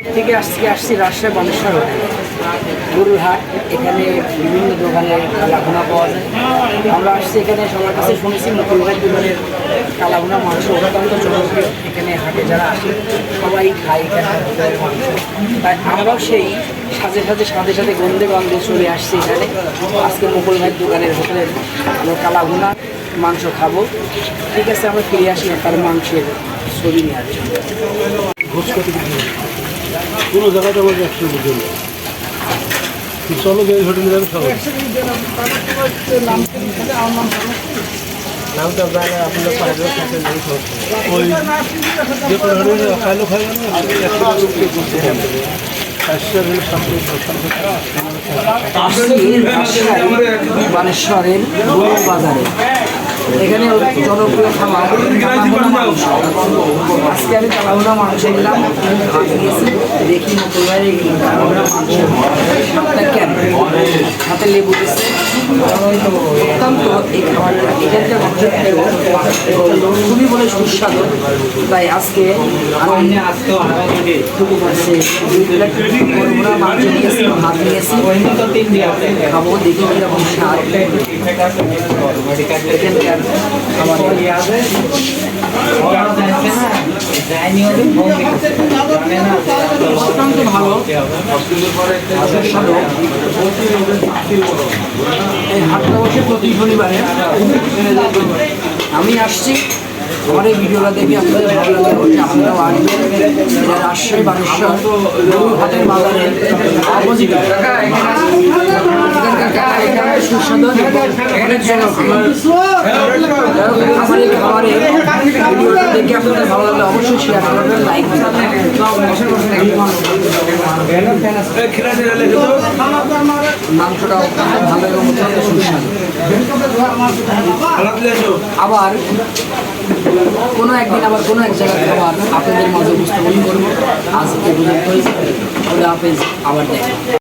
থেকে আসছি রাজশাহী বানেশ্বর গরুর হাট। এখানে বিভিন্ন দোকানের কালাভুনা পাওয়া যায়। আমরা আসছি এখানে সবার কাছে শুনেছি মুকুল ভাই দোকানের কালাভুনা মাংস অত্যন্ত জনপ্রিয়। এখানে হাটে যারা আসে সবাই খায় এখানে হোটেলের মাংস। তাই আমরাও সেই সাথে সাথে গন্ধে চলে আসছি এখানে। আজকে মুকুল ভাই দোকানের হোটেলের কালাভুনা মাংস খাবো। ঠিক আছে, আমরা ফিরে আসি তার মাংসের ছবি নেওয়ার জন্য। পুরো জায়গাটা আমাকে একশো বুঝে নেই। চলো যে হোটেলে যাবে সবাই নামটা বাইরে আপনার পাহাড়ের সাথে ওই যে কোনো হোটেলে খাইলো খাই বানেশ্বরের বাজারে এখানে জনপ্রিয় খাবার মাংস। আজকে আমি কালাভুনা মাংস নিলাম, নিয়েছি। দেখি মুকুল ভাই কালাভুনা মাংস স্বাদটা কেন, হাতে লেবু দিচ্ছে। অত্যন্ত এই খাবারটা এখানকার মানুষের খুবই বলে সুস্বাদু। তাই আজকে আমি কালাভুনা মাংস নিয়েছি, ভাত নিয়েছি, খাবো। দেখি কিরকম স্বাদ এখানকার অত্যন্ত ভালো। এই হাটটা বসে প্রতি শনিবারে। আমি আসছি, আমার এই ভিডিওটা দেখে আপনাদের ভালো লাগে, আপনারাও আসবেন। রাজশাহী বানেশ্বর গরুর হাটের বাজারে অপোজিট সুস্বাদু অনেক জনপ্রিয়। খাবারের ভিডিওটা দেখে আপনাদের ভালো লাগলে অবশ্যই শেয়ার করবেন, লাইক করবেন। মাংসটাও ভালো এবং অত্যন্ত সুস্বাদু। আবার কোনো একদিন আবার কোনো এক জায়গায় খাবার আপনাদের মাঝে উপস্থাপন করবো। আজকে পর্যন্তই, আবার দেখেন।